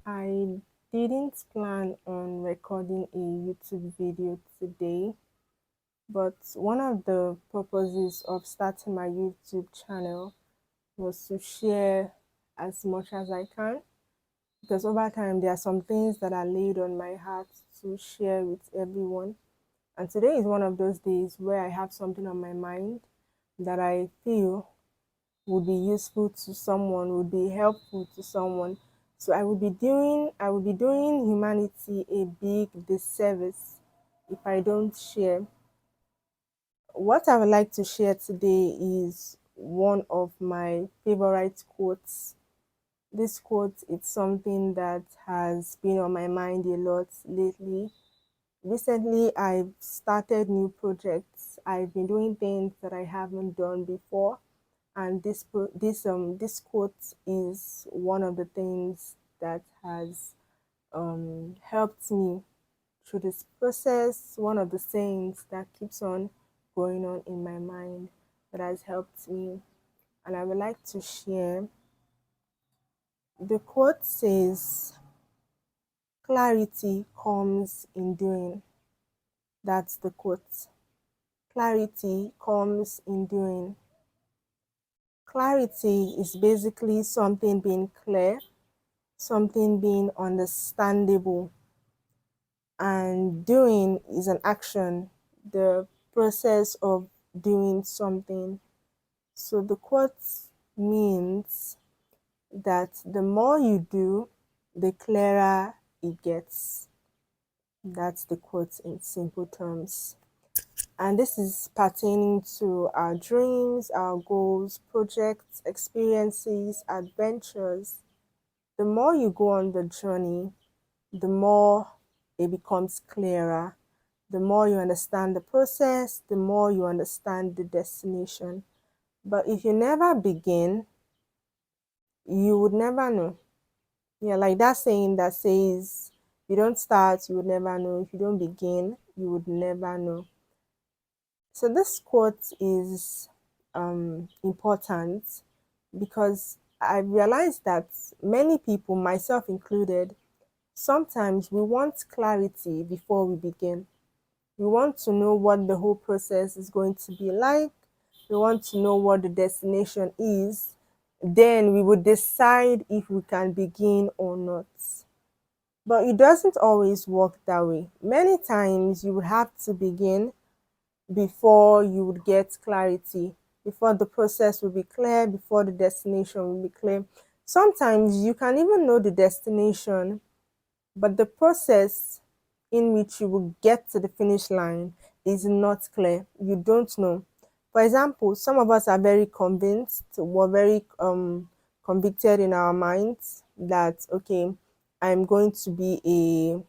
I didn't plan on recording a YouTube video today, but one of the purposes of starting my YouTube channel was to share as much as I can because over time there are some things that are laid on my heart to share with everyone. And today is one of those days where I have something on my mind that I feel would be useful to someone, would be helpful to someone. So I will be doing humanity a big disservice if I don't share. What I would like to share today is one of my favorite quotes. This quote is something that has been on my mind a lot lately. Recently, I've started new projects. I've been doing things that I haven't done before, and this quote is one of the things that has helped me through this process. One of the sayings that keeps on going on in my mind that has helped me, and I would like to share. The quote says, "Clarity comes in doing." That's the quote. Clarity comes in doing. Clarity is basically something being clear, something being understandable, and doing is an action, the process of doing something. So the quote means that the more you do, the clearer it gets. That's the quote in simple terms. And this is pertaining to our dreams, our goals, projects, experiences, adventures. The more you go on the journey, the more it becomes clearer. The more you understand the process, the more you understand the destination. But if you never begin, you would never know. Yeah, like that saying that says, if you don't start, you would never know. If you don't begin, you would never know. So this quote is important because I realized that many people, myself included, sometimes we want clarity before we begin. We want to know what the whole process is going to be like. We want to know what the destination is. Then we would decide if we can begin or not. But it doesn't always work that way. Many times you would have to begin before you would get clarity, before the process will be clear, before the destination will be clear. Sometimes you can even know the destination, but the process in which you will get to the finish line is not clear. You don't know. For example, some of us are very convinced, we're very convicted in our minds that, okay, I'm going to be a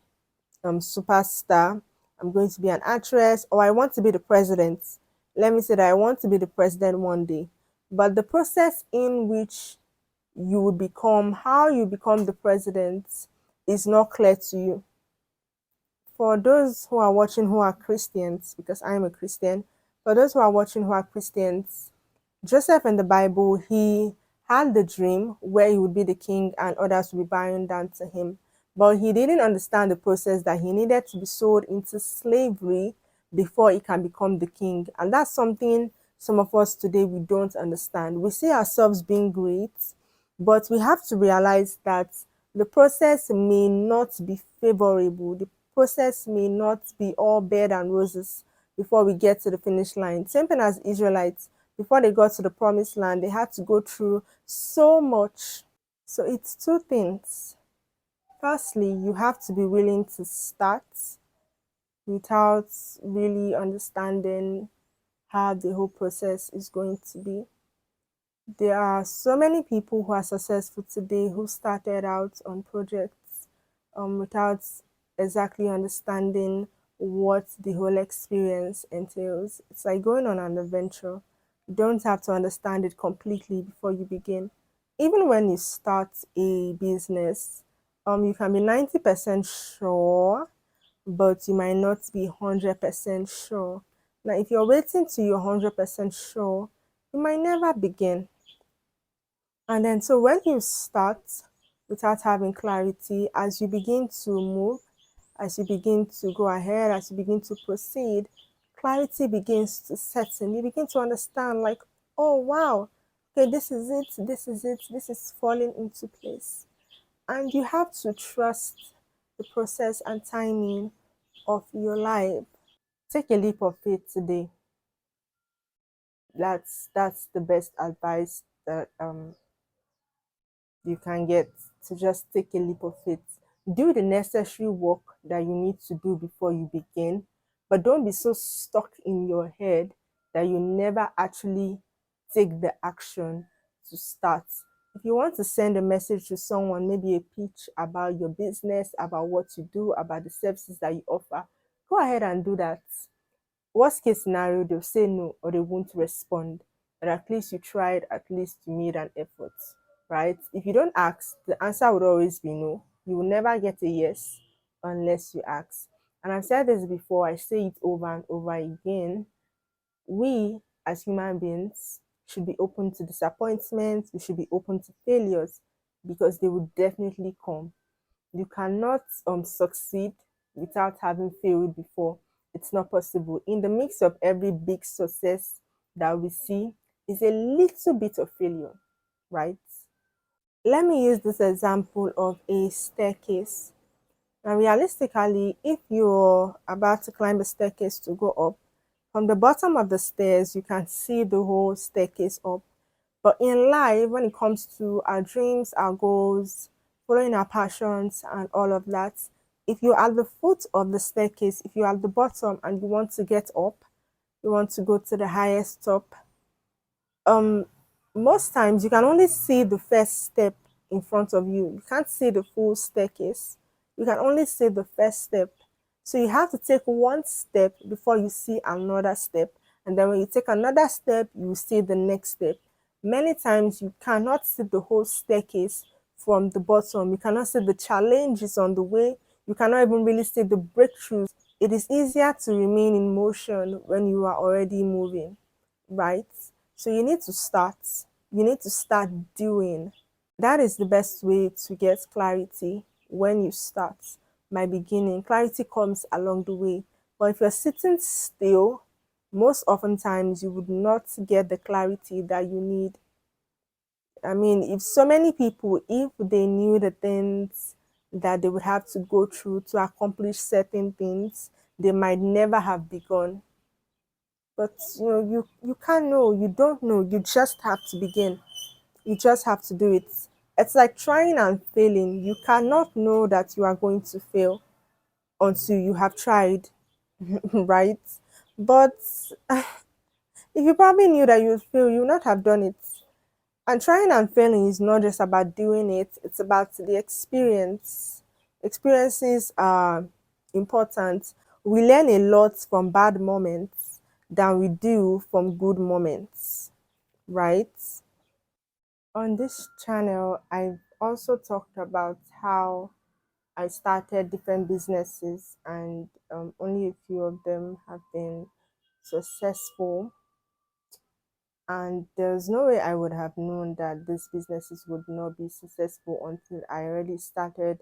superstar, I'm going to be an actress, or I want to be the president. Let me say that I want to be the president one day. But the process in which you would become, how you become the president, is not clear to you. For those who are watching who are Christians, because I'm a Christian, for those who are watching who are Christians, Joseph in the Bible, he had the dream where he would be the king and others would be bowing down to him. But he didn't understand the process that he needed to be sold into slavery before he can become the king. And that's something some of us today we don't understand. We see ourselves being great, but we have to realize that the process may not be favorable. The process may not be all bed and roses before we get to the finish line. Same thing as Israelites, before they got to the promised land, they had to go through so much. So it's two things. Firstly, you have to be willing to start without really understanding how the whole process is going to be. There are so many people who are successful today who started out on projects without exactly understanding what the whole experience entails. It's like going on an adventure. You don't have to understand it completely before you begin. Even when you start a business, you can be 90% sure, but you might not be 100% sure. Now, if you're waiting till you're 100% sure, you might never begin. And then, so when you start, without having clarity. As you begin to move, as you begin to go ahead, as you begin to proceed, clarity begins to set in. You begin to understand, like, oh, wow, okay, this is it, this is it, this is falling into place. And you have to trust the process and timing of your life. Take a leap of faith today. That's the best advice that you can get, to just take a leap of faith. Do the necessary work that you need to do before you begin, but don't be so stuck in your head that you never actually take the action to start. If you want to send a message to someone, maybe a pitch about your business, about what you do, about the services that you offer, go ahead and do that. Worst case scenario, they'll say no or they won't respond. But at least you tried, at least you made an effort, right? If you don't ask, the answer would always be no. You will never get a yes unless you ask. And I've said this before, I say it over and over again. We as human beings should be open to disappointments, we should be open to failures, because they will definitely come. You cannot succeed without having failed before. It's not possible. In the mix of every big success that we see is a little bit of failure, right? Let me use this example of a staircase. Now, realistically, if you're about to climb a staircase to go up, from the bottom of the stairs, you can see the whole staircase up. But in life, when it comes to our dreams, our goals, following our passions, and all of that, if you're at the foot of the staircase, if you're at the bottom and you want to get up, you want to go to the highest top, um most times you can only see the first step in front of you. You can't see the full staircase. You can only see the first step. So you have to take one step before you see another step. And then when you take another step, you see the next step. Many times you cannot see the whole staircase from the bottom. You cannot see the challenges on the way. You cannot even really see the breakthroughs. It is easier to remain in motion when you are already moving, right? So you need to start. You need to start doing. That is the best way to get clarity, when you start by beginning. Clarity comes along the way. But if you're sitting still, most oftentimes you would not get the clarity that you need. I mean, if so many people, if they knew the things that they would have to go through to accomplish certain things, they might never have begun. But you can't know, you don't know, you just have to begin. You just have to do it. It's like trying and failing. You cannot know that you are going to fail until you have tried, right? But if you probably knew that you would fail, you would not have done it. And trying and failing is not just about doing it, it's about the experience. Experiences are important. We learn a lot from bad moments than we do from good moments, right? On this channel, I've also talked about how I started different businesses, and only a few of them have been successful. And there's no way I would have known that these businesses would not be successful until I already started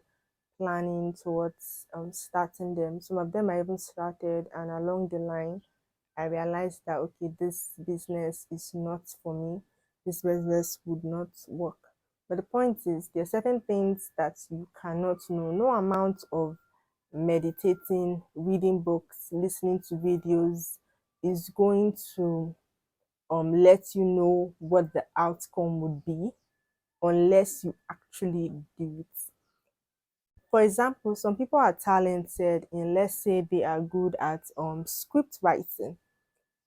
planning towards starting them. Some of them I even started, and along the line, I realized that okay, this business is not for me. This business would not work. But the point is, there are certain things that you cannot know. No amount of meditating, reading books, listening to videos is going to let you know what the outcome would be unless you actually do it. For example, some people are talented in, let's say they are good at script writing.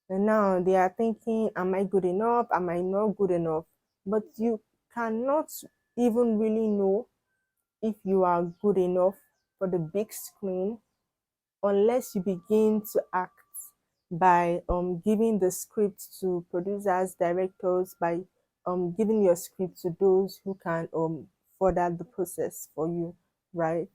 And now they are thinking, am I good enough? Am I not good enough? But you cannot even really know if you are good enough for the big screen unless you begin to act by giving the script to producers, directors, by giving your script to those who can further the process for you, right?